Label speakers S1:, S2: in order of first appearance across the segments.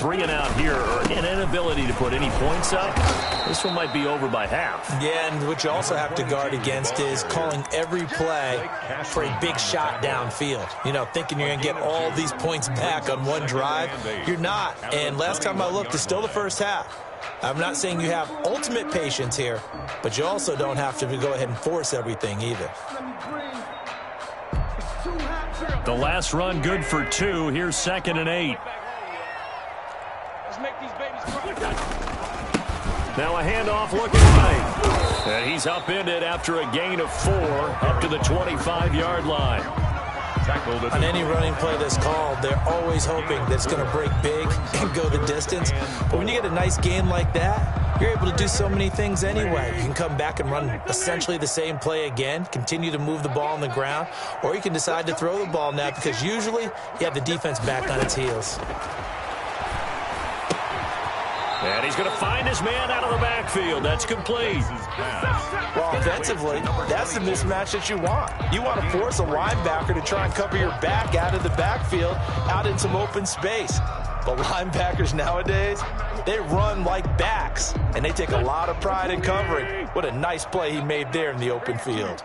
S1: 3 and out here, or an inability to put any points up, this one might be over by half.
S2: Yeah, and what you also have to guard against is calling every play for a big shot downfield. You know, thinking you're going to get all these points back on one drive. You're not. And last time I looked, it's still the first half. I'm not saying you have ultimate patience here, but you also don't have to go ahead and force everything either.
S1: The last run good for 2. Here's 2nd and 8.
S3: Let's make these babies cry.
S1: Now a handoff looking right. And he's upended after a gain of 4 up to the 25-yard line.
S2: On any running play that's called, they're always hoping that it's going to break big and go the distance. But when you get a nice gain like that, you're able to do so many things anyway. You can come back and run essentially the same play again, continue to move the ball on the ground, or you can decide to throw the ball now because usually you have the defense back on its heels.
S1: And he's going to find his man out of the backfield. That's complete.
S2: Well, offensively, that's the mismatch that you want. You want to force a linebacker to try and cover your back out of the backfield, out in some open space. But linebackers nowadays, they run like backs, and they take a lot of pride in covering. What a nice play he made there in the open field.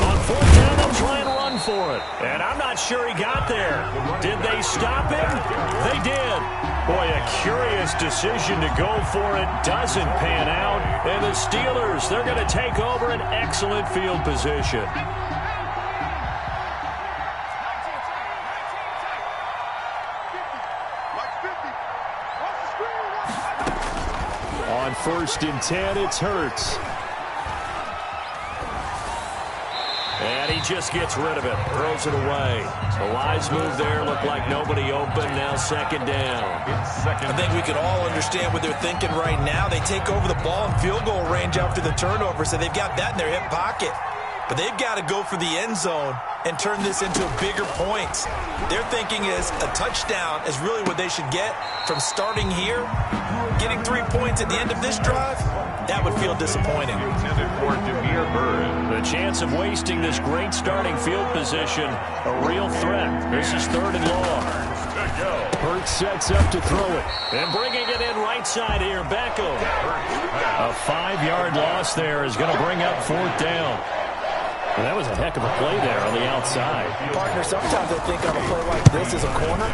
S1: On 4th down, they'll try and run for it. And I'm not sure he got there. Did they stop him? They did. Boy, a curious decision to go for it. Doesn't pan out. And the Steelers, they're going to take over an excellent field position. On 1st and 10, it's Hurts. And he just gets rid of it, throws it away. A wise move there, looked like nobody open, now 2nd down.
S2: I think we can all understand what they're thinking right now. They take over the ball in field goal range after the turnover, so they've got that in their hip pocket. But they've got to go for the end zone and turn this into bigger points. Their thinking is a touchdown is really what they should get from starting here. Getting 3 points at the end of this drive, that would feel disappointing.
S1: The chance of wasting this great starting field position, a real threat. This is 3rd and long. Hurts sets up to throw it. And bringing it in right side here, Beckham. A 5-yard loss there is going to bring up 4th down. Well, that was a heck of a play there on the outside.
S2: Partner, sometimes I think on a play like this as a corner,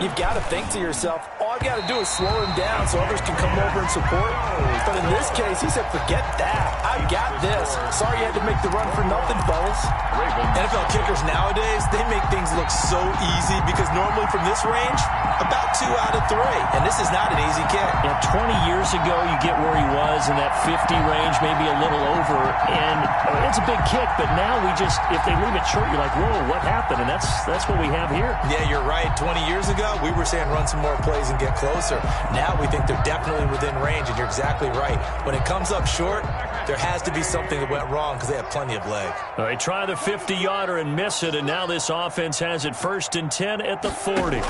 S2: you've got to think to yourself, all I've got to do is slow him down so others can come over and support. But in this case, he said, forget that. I've got this. Sorry you had to make the run for nothing, fellas. NFL kickers nowadays, they make things look so easy because normally from this range, about 2 out of 3. And this is not an easy kick.
S1: Yeah, 20 years ago, you get where he was in that 50 range, maybe a little over. And it's a big kick, but now we just, if they leave it short, you're like, whoa, what happened? And that's what we have here.
S2: Yeah, you're right. 20 years ago, we were saying run some more plays and get closer. Now we think they're definitely within range, and you're exactly right. When it comes up short, there has to be something that went wrong because they have plenty of leg.
S1: All right, try the 50-yarder and miss it, and now this offense has it 1st and 10 at the 40.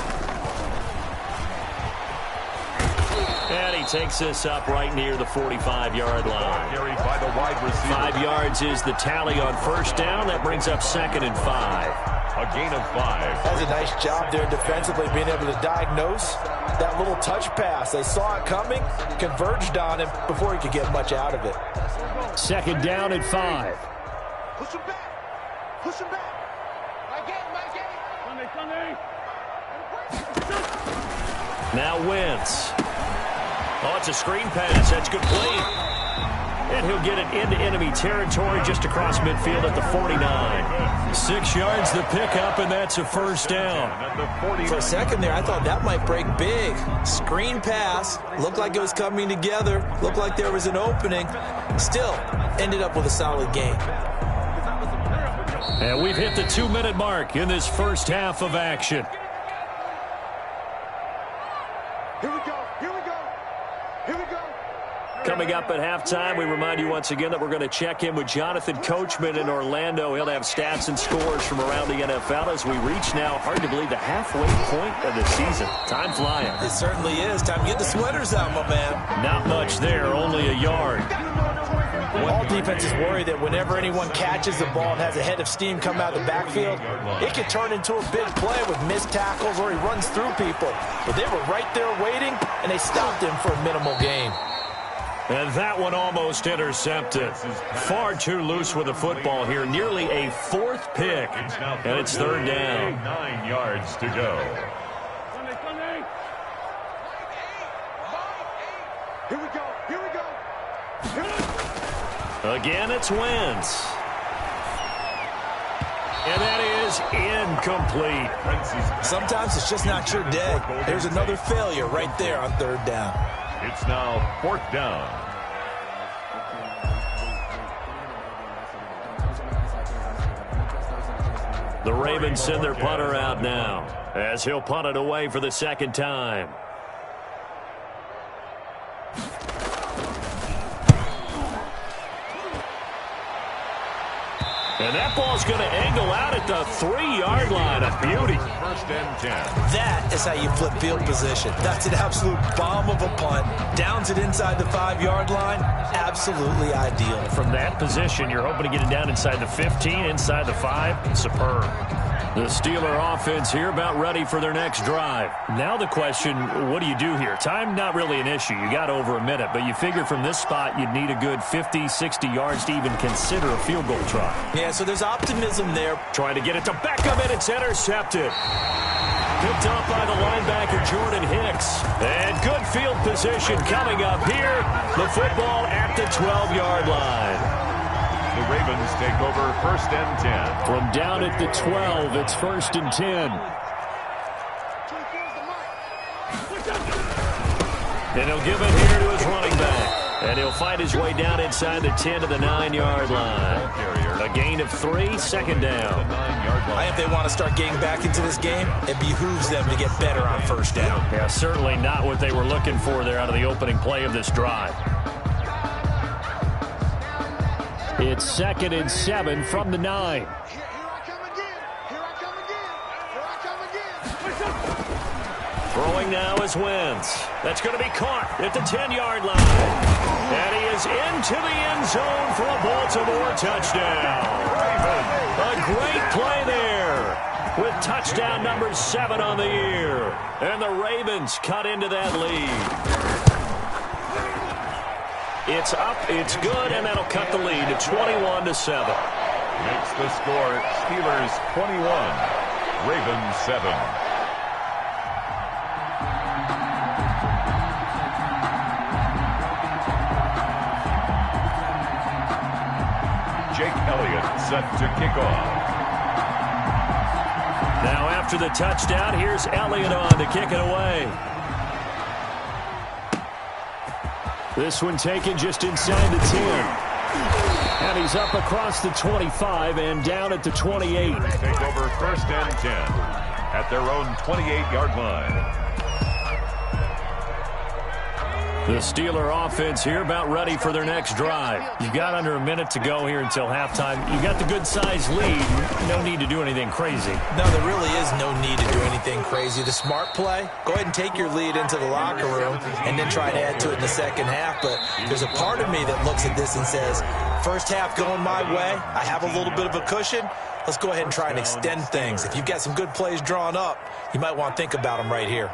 S1: And he takes this up right near the 45-yard line. 5 yards is the tally on 1st down. That brings up 2nd and 5.
S3: A gain of 5.
S2: That's a nice job there defensively, being able to diagnose that little touch pass. They saw it coming, converged on him before he could get much out of it.
S1: 2nd down at 5.
S3: Push him back. Push him back.
S1: Now Wentz. Oh, it's a screen pass. That's complete. And he'll get it into enemy territory just across midfield at the 49. 6 yards the pickup, and that's a 1st down.
S2: For a second there, I thought that might break big. Screen pass. Looked like it was coming together. Looked like there was an opening. Still, ended up with a solid game.
S1: And we've hit the 2-minute mark in this first half of action.
S3: Here we go. Here we go. Here we go.
S1: Coming up at halftime, we remind you once again that we're going to check in with Jonathan Coachman in Orlando. He'll have stats and scores from around the NFL as we reach now, hard to believe, the halfway point of the season. Time flying.
S2: It certainly is. Time to get the sweaters out, my man.
S1: Not much there, only a yard.
S2: All defenses worry that whenever anyone catches the ball and has a head of steam come out of the backfield, it can turn into a big play with missed tackles or he runs through people. But they were right there waiting, and they stopped him for a minimal gain.
S1: And that one almost intercepted. Far too loose with the football here. Nearly a fourth pick. And it's third down.
S4: 9 yards to go.
S3: Here we go. Here we go.
S1: Again, it's Wentz. And that is incomplete.
S2: Sometimes it's just not your day. There's another failure right there on third down.
S4: It's now fourth down.
S1: The Ravens send their punter out now as he'll punt it away for the second time. And that ball's going to angle out at the 3-yard line. A beauty.
S4: First and 10.
S2: That is how you flip field position. That's an absolute bomb of a punt. Downs it inside the 5-yard line. Absolutely ideal.
S1: From that position, you're hoping to get it down inside the 15, inside the 5. Superb. The Steeler offense here about ready for their next drive. Now the question, what do you do here? Time not really an issue. You got over a minute, but you figure from this spot you'd need a good 50, 60 yards to even consider a field goal try.
S2: Yeah, so there's optimism there.
S1: Trying to get it to Beckham, and it's intercepted. Picked up by the linebacker, Jordan Hicks. And good field position coming up here. The football at the 12-yard line.
S4: The Ravens take over first and 10.
S1: From down at the 12, it's first and 10. And he'll give it here to his running back. And he'll fight his way down inside the 10 to the 9-yard line. A gain of 3, second down.
S2: I think they want to start getting back into this game. It behooves them to get better on first down.
S1: Yeah, certainly not what they were looking for there out of the opening play of this drive. It's second and 7 from the 9.
S3: Here I come again. Here I come again. Here I come again.
S1: Throwing now is Wentz. That's going to be caught at the 10-yard line. And he is into the end zone for a Baltimore touchdown. A great play there with touchdown number 7 on the year. And the Ravens cut into that lead. It's up, it's good, and that'll cut the lead to 21-7.
S4: Makes the score Steelers 21, Ravens 7. Jake Elliott set to kick off.
S1: Now after the touchdown, here's Elliott on to kick it away. This one taken just inside the 10. And he's up across the 25 and down at the 28.
S4: Take over first and 10 at their own 28-yard line.
S1: The Steeler offense here about ready for their next drive. You've got under a minute to go here until halftime. You've got the good-sized lead. No need to do anything crazy.
S2: No, there really is no need to do anything crazy. The smart play, go ahead and take your lead into the locker room and then try to add to it in the second half. But there's a part of me that looks at this and says, first half going my way, I have a little bit of a cushion. Let's go ahead and try and extend things. If you've got some good plays drawn up, you might want to think about them right here.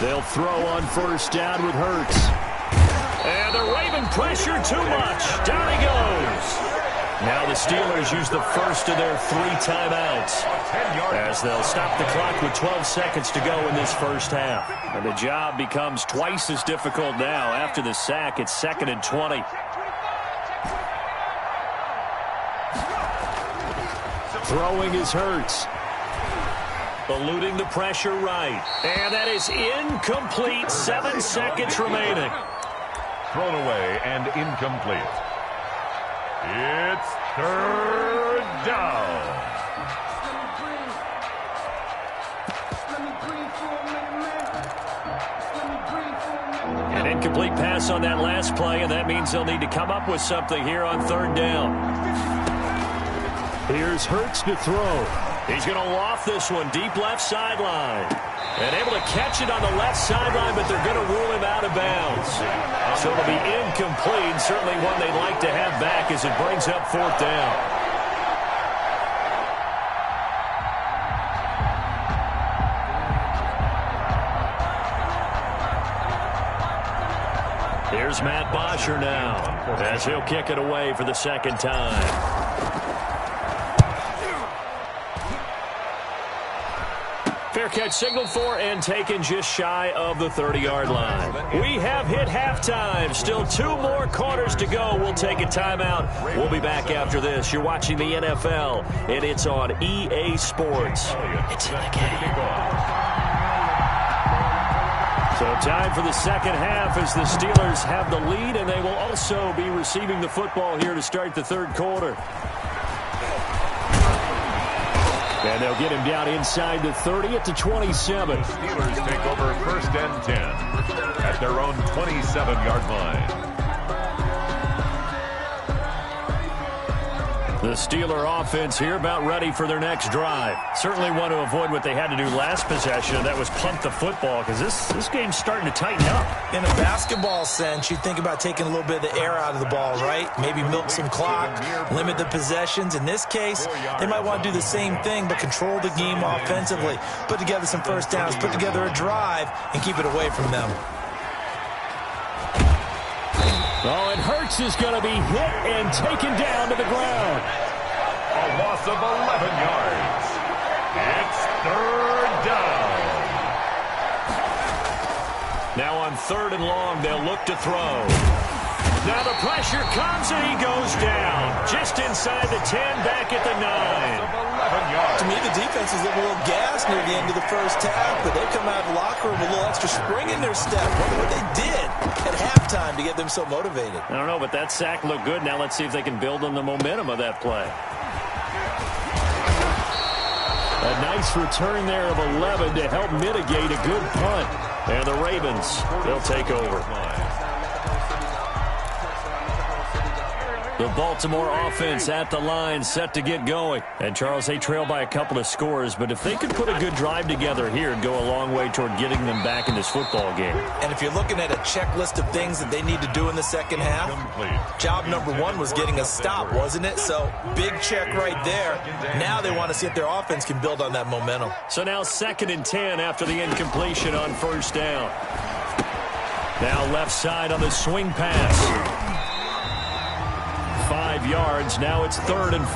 S1: They'll throw on first down with Hurts. And the Raven pressure too much. Down he goes. Now the Steelers use the first of their 3 timeouts as they'll stop the clock with 12 seconds to go in this first half. And the job becomes twice as difficult now. After the sack, it's second and 20. Throwing is Hurts. Eluding the pressure right. And that is incomplete. 7 seconds remaining.
S4: Thrown away and incomplete. It's third down.
S1: An incomplete pass on that last play, and that means they'll need to come up with something here on third down. Here's Hurts to throw. He's going to loft this one deep left sideline. And able to catch it on the left sideline, but they're going to rule him out of bounds. So it'll be incomplete. Certainly one they'd like to have back as it brings up 4th down. Here's Matt Bosher now as he'll kick it away for the 2nd time. Fair catch signaled for and taken just shy of the 30-yard line. We have hit halftime. Still 2 more quarters to go. We'll take a timeout. We'll be back after this. You're watching the NFL, and it's on EA Sports. It's in the game. So time for the 2nd half as the Steelers have the lead, and they will also be receiving the football here to start the 3rd quarter. And they'll get him down inside the 30 at the 27.
S4: Steelers take over 1st and 10 at their own 27-yard line.
S1: The Steeler offense here about ready for their next drive. Certainly want to avoid what they had to do last possession. That was punt the football because this game's starting to tighten up.
S2: In a basketball sense, you think about taking a little bit of the air out of the ball, right? Maybe milk some clock, limit the possessions. In this case, they might want to do the same thing but control the game offensively. Put together some first downs, put together a drive, and keep it away from them.
S1: Oh, and Hurts is going to be hit and taken down to the ground.
S4: A loss of 11 yards. It's 3rd down.
S1: Now on 3rd and long, they'll look to throw. Now the pressure comes and he goes down. Just inside the 10, back at the 9.
S2: To me, the defense is a little gassed near the end of the 1st half, but they come out of the locker room with a little extra spring in their step. Wonder what they did at halftime to get them so motivated.
S1: I don't know, but that sack looked good. Now let's see if they can build on the momentum of that play. A nice return there of 11 to help mitigate a good punt. And the Ravens, they'll take over. The Baltimore offense at the line, set to get going. And, Charles, they trail by a couple of scores, but if they could put a good drive together here, it'd go a long way toward getting them back in this football game.
S2: And if you're looking at a checklist of things that they need to do in the 2nd half, job number 1 was getting a stop, wasn't it? So, big check right there. Now they want to see if their offense can build on that momentum.
S1: So now 2nd and 10 after the incompletion on 1st down. Now left side on the swing pass. 5 yards. Now it's 3rd and 5.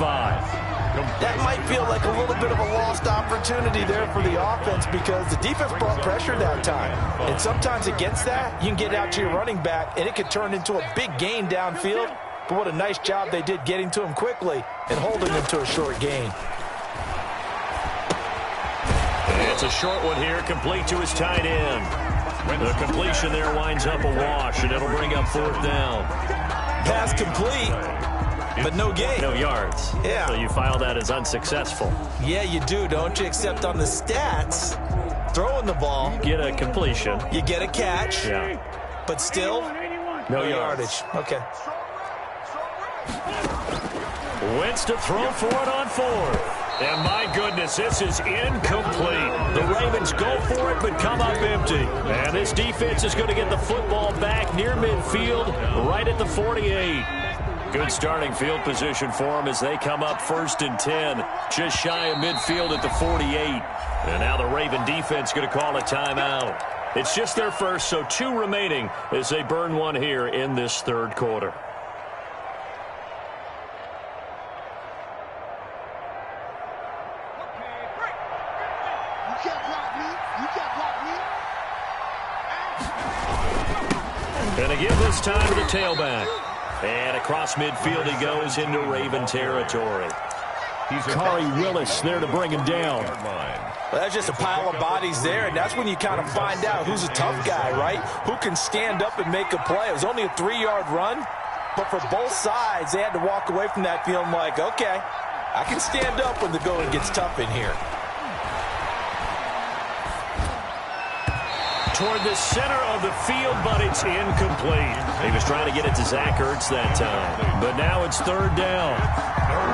S2: That might feel like a little bit of a lost opportunity there for the offense because the defense brought pressure that time. And sometimes against that, you can get out to your running back, and it could turn into a big gain downfield. But what a nice job they did getting to him quickly and holding him to a short gain.
S1: It's a short one here, complete to his tight end. The completion there winds up a wash, and it'll bring up 4th down.
S2: Pass complete, but no gain.
S1: No yards.
S2: Yeah.
S1: So you file that as unsuccessful.
S2: Yeah, you do, don't you? Except on the stats, throwing the ball.
S1: You get a completion.
S2: You get a catch.
S1: Yeah.
S2: But still, no yardage. Okay.
S1: Wentz to throw for it on 4th. And my goodness, this is incomplete. The Ravens go for it, but come up empty. And this defense is going to get the football back near midfield, right at the 48. Good starting field position for them as they come up 1st and 10, just shy of midfield at the 48. And now the Raven defense going to call a timeout. It's just their first, so 2 remaining as they burn one here in this 3rd quarter. And again this time to the tailback. And across midfield he goes into Raven territory. Kari Willis there to bring him down.
S2: Well, that's just a pile of bodies there, and that's when you kind of find out who's a tough guy, right? Who can stand up and make a play. It was only a 3-yard run, but for both sides, they had to walk away from that feeling like, okay, I can stand up when the going gets tough in here.
S1: Toward the center of the field, but it's incomplete. He was trying to get it to Zach Ertz that time. But now it's 3rd down.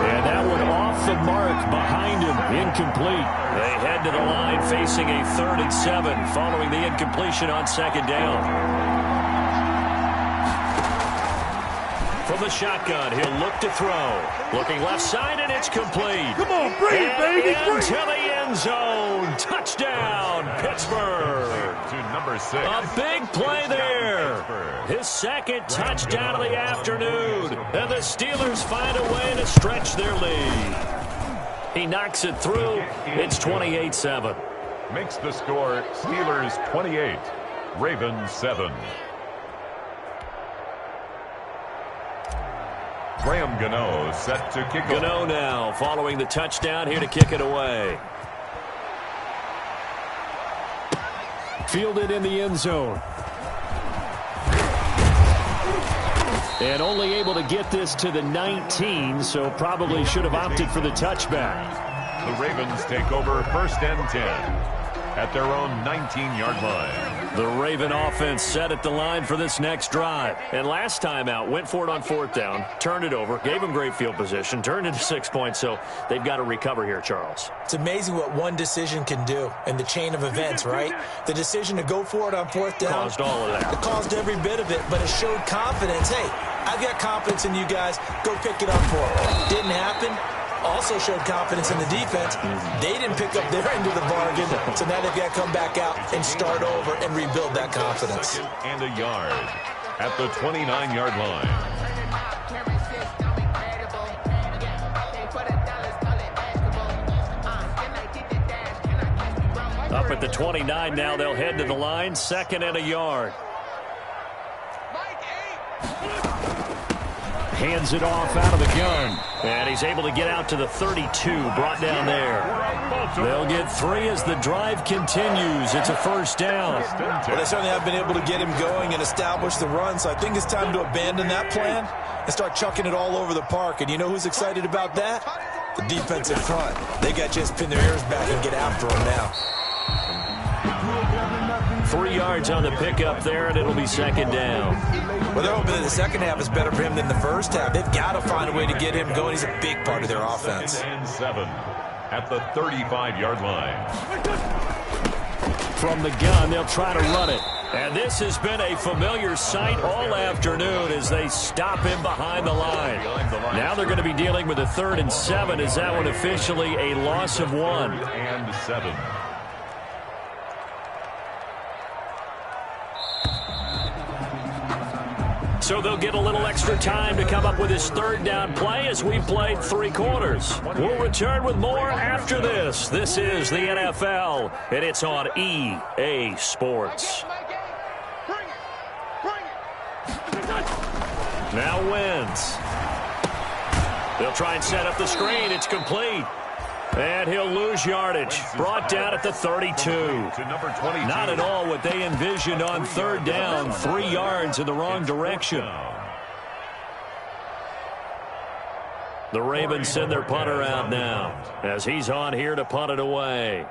S1: And that one off the mark behind him. Incomplete. They head to the line facing a 3rd and 7 following the incompletion on 2nd down. From the shotgun, he'll look to throw. Looking left side, and it's complete.
S5: Come on, bring it, baby.
S1: Into the end zone. Touchdown, Pittsburgh.
S4: To number 6.
S1: A big play there. His 2nd touchdown of the afternoon. And the Steelers find a way to stretch their lead. He knocks it through. It's 28-7.
S4: Makes the score Steelers 28, Ravens 7. Graham Gano set to kick off.
S1: Gano now following the touchdown here to kick it away. Fielded in the end zone. And only able to get this to the 19, so probably should have opted for the touchback.
S4: The Ravens take over 1st and 10 at their own 19-yard line.
S1: The Raven offense set at the line for this next drive. And last time out, went for it on 4th down, turned it over, gave them great field position, turned into 6 points, so they've got to recover here, Charles.
S2: It's amazing what one decision can do in the chain of events, right? The decision to go for it on 4th down.
S1: Caused all of that.
S2: It caused every bit of it, but it showed confidence. Hey, I've got confidence in you guys. Go pick it up for it. Didn't happen. Also showed confidence in the defense. They didn't pick up their end of the bargain, so now they've got to come back out and start over and rebuild that confidence.
S4: And a yard at the 29-yard line.
S1: Up at the 29 now, they'll head to the line, 2nd and a yard. Hands it off out of the gun. And he's able to get out to the 32, brought down there. They'll get 3 as the drive continues. It's a 1st down.
S2: Well, they certainly have been able to get him going and establish the run, so I think it's time to abandon that plan and start chucking it all over the park. And you know who's excited about that? The defensive front. They got to just pin their ears back and get after him now.
S1: 3 yards on the pickup there, and it'll be 2nd down.
S2: Well, they're hoping that the second half is better for him than the first half. They've got to find a way to get him going. He's a big part of their offense.
S4: 7 at the 35-yard line.
S1: From the gun, they'll try to run it. And this has been a familiar sight all afternoon as they stop him behind the line. Now they're going to be dealing with a 3rd and 7. Is that one officially a loss of 1?
S4: 3rd and 7.
S1: So they'll get a little extra time to come up with his 3rd down play as we've played 3 quarters. We'll return with more after this. This is the NFL, and it's on EA Sports. Now wins. They'll try and set up the screen. It's complete. And he'll lose yardage. Brought down at the 32. Not at all what they envisioned on 3rd down. 3 yards in the wrong direction. The Ravens send their punter out now as he's on here to punt it away.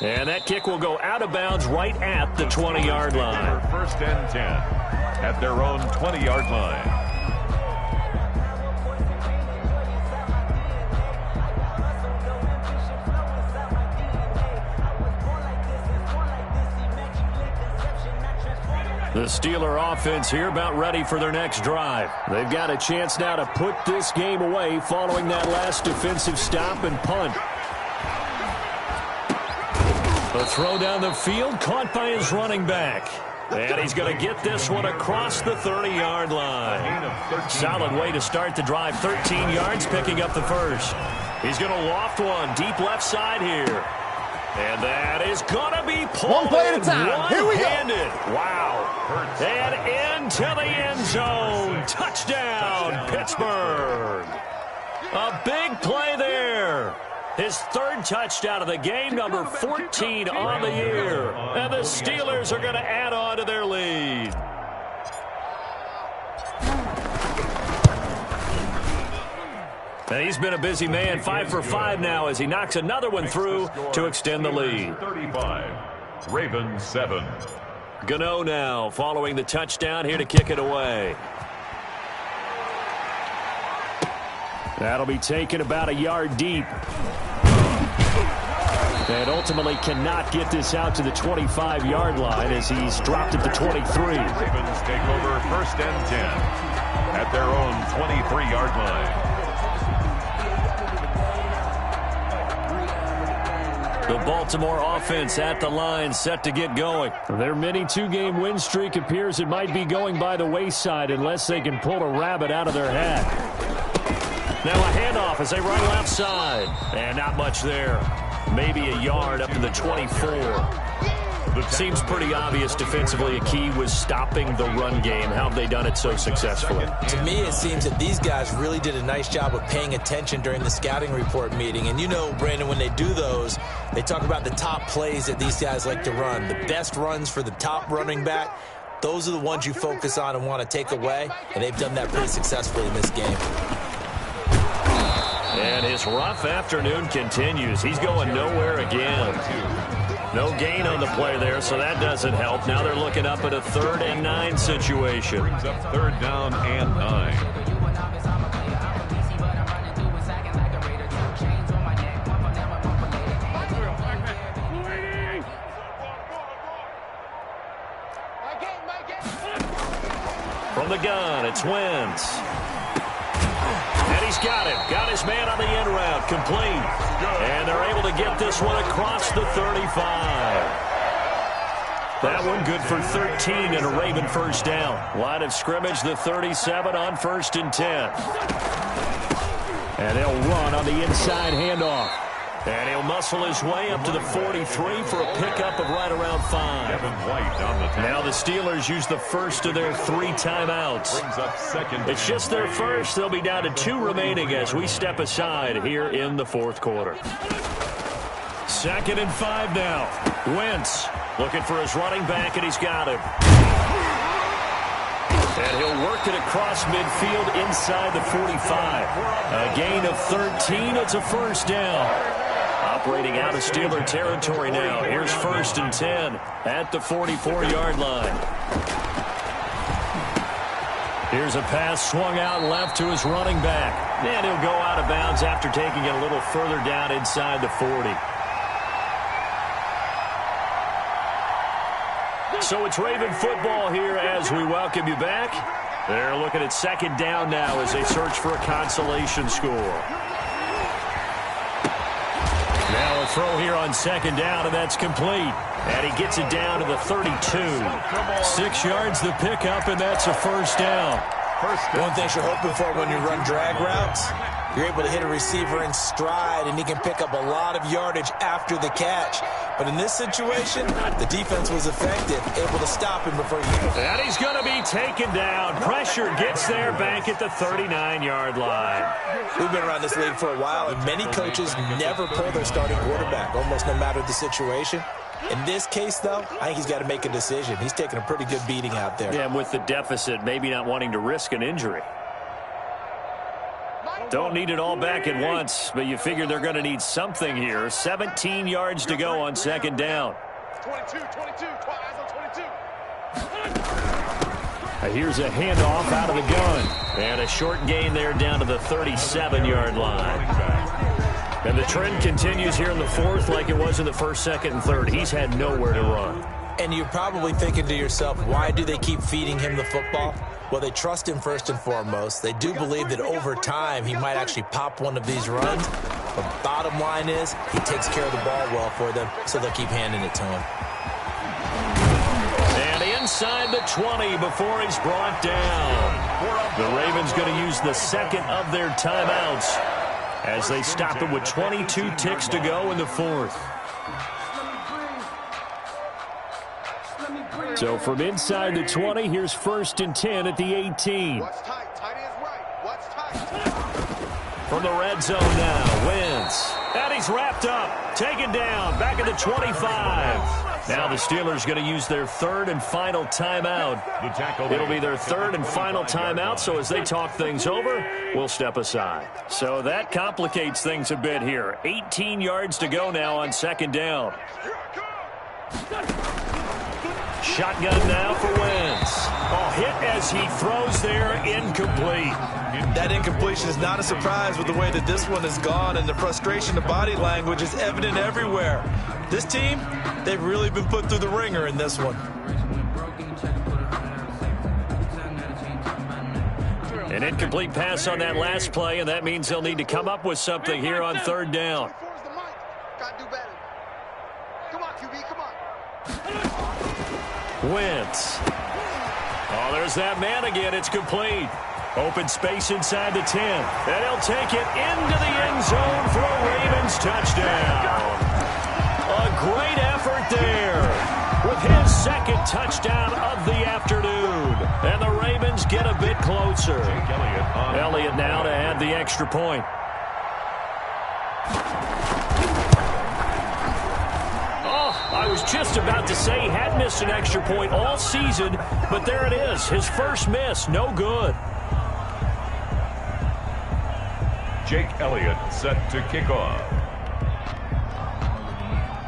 S1: And that kick will go out of bounds right at the 20-yard line.
S4: 1st and 10 at their own 20-yard line.
S1: The Steeler offense here about ready for their next drive. They've got a chance now to put this game away following that last defensive stop and punt. A throw down the field, caught by his running back. And he's going to get this one across the 30-yard line. Solid way to start the drive. 13 yards, picking up the 1st. He's going to loft one deep left side here. And that is going to be pulled.
S5: One play at a time. Here we go.
S1: Wow. And into the end zone. Touchdown, Pittsburgh. A big play there. His 3rd touchdown of the game, number 14 on the year. And the Steelers are going to add on to their lead. And he's been a busy man, 5 for 5 now as he knocks another one through to extend the lead.
S4: 35, Ravens 7.
S1: Gano now following the touchdown here to kick it away. That'll be taken about a yard deep. And ultimately cannot get this out to the 25-yard line as he's dropped at the 23.
S4: Ravens take over 1st and 10 at their own 23-yard line.
S1: The Baltimore offense at the line, set to get going. Their mini two-game win streak appears it might be going by the wayside unless they can pull a rabbit out of their hat. Now a handoff as they run left side. And not much there. Maybe a yard up to the 24. Seems pretty obvious defensively a key was stopping the run game. How have they done it so successfully?
S2: To me, it seems that these guys really did a nice job of paying attention during the scouting report meeting. And you know, Brandon, when they do those, they talk about the top plays that these guys like to run. The best runs for the top running back, those are the ones you focus on and want to take away. And they've done that pretty successfully in this game.
S1: And his rough afternoon continues. He's going nowhere again. No gain on the play there, so that doesn't help. Now they're looking up at a 3rd and 9 situation.
S4: Brings up 3rd down and 9.
S1: From the gun, it's Wentz. And he's got it. Got his man on the end route. Complete. And they're able to get this one across the 35. That one good for 13 and a Raven first down. Line of scrimmage, the 37 on 1st and 10. And they'll run on the inside handoff. And he'll muscle his way up to the 43 for a pickup of right around 5.
S4: Kevin White on the tackle.
S1: Now the Steelers use the first of their 3 timeouts.
S4: Brings up 2nd.
S1: It's just their first. They'll be down to 2 remaining as we step aside here in the 4th quarter. 2nd and 5 now. Wentz looking for his running back, and he's got him. And he'll work it across midfield inside the 45. A gain of 13. It's a first down. Operating out of Steeler territory now. Here's 1st and 10 at the 44-yard line. Here's a pass swung out left to his running back. And he'll go out of bounds after taking it a little further down inside the 40. So it's Raven football here as we welcome you back. They're looking at 2nd down now as they search for a consolation score. Now a throw here on 2nd down, and that's complete. And he gets it down to the 32. 6 yards the pickup, and that's a first down.
S2: One thing you're hoping for when you run drag routes, you're able to hit a receiver in stride, and he can pick up a lot of yardage after the catch. But in this situation, the defense was effective, able to stop him before he...
S1: And he's going to be taken down. Pressure gets there back at the 39-yard line.
S2: We've been around this league for a while, and many coaches never pull their starting quarterback, almost no matter the situation. In this case, though, I think he's got to make a decision. He's taking a pretty good beating out there.
S1: Yeah, and with the deficit, maybe not wanting to risk an injury. Don't need it all back at once, but you figure they're going to need something here. 17 yards to go on 2nd down.
S3: 22, eyes on 22.
S1: Here's a handoff out of the gun. And a short gain there down to the 37-yard line. And the trend continues here in the 4th like it was in the 1st, 2nd, and 3rd. He's had nowhere to run.
S2: And you're probably thinking to yourself, why do they keep feeding him the football? Well, they trust him first and foremost. They do believe that over time he might actually pop one of these runs. But bottom line is he takes care of the ball well for them, so they'll keep handing it to him.
S1: And inside the 20 before he's brought down. The Ravens going to use the 2nd of their timeouts as they stop it with 22 ticks to go in the 4th. So from inside the 20, here's 1st and 10 at the 18.
S3: What's tight? Tight ends right. What's tight?
S1: From the red zone now, Wentz. And he's wrapped up. Taken down. Back at the 25. Now the Steelers going to use their 3rd and final timeout. It'll be their 3rd and final timeout, so as they talk things over, we'll step aside. So that complicates things a bit here. 18 yards to go now on 2nd down. Shotgun now for Wentz. Oh, hit as he throws there, incomplete.
S2: That incompletion is not a surprise with the way that this one has gone, and the frustration, the body language is evident everywhere. This team, they've really been put through the ringer in this one.
S1: An incomplete pass on that last play, and that means they'll need to come up with something here on third down.
S3: Got to do better. Come on, QB, come on.
S1: Wentz. Oh, there's that man again. It's complete. Open space inside the 10. And he'll take it into the end zone for a Ravens touchdown. A great effort there with his second touchdown of the afternoon. And the Ravens get a bit closer. Elliott now to add the extra point. I was just about to say he had missed an extra point all season, but there it is. His first miss, no good.
S4: Jake Elliott set to kick off.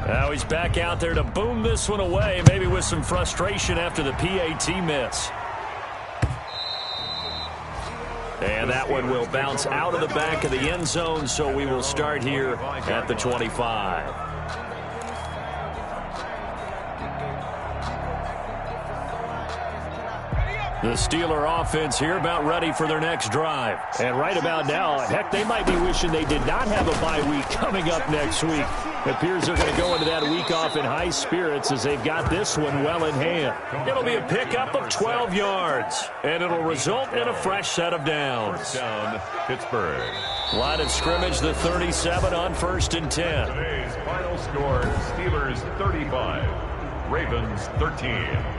S1: Now he's back out there to boom this one away, maybe with some frustration after the PAT miss. And that one will bounce out of the back of the end zone, so we will start here at the 25. The Steeler offense here about ready for their next drive. And right about now, heck, they might be wishing they did not have a bye week coming up next week. It appears they're going to go into that week off in high spirits as they've got this one well in hand. It'll be a pickup of 12 yards, and it'll result in a fresh set of downs.
S4: First down, Pittsburgh.
S1: Line of scrimmage, the 37 on 1st and 10.
S4: Today's final score, Steelers 35, Ravens 13.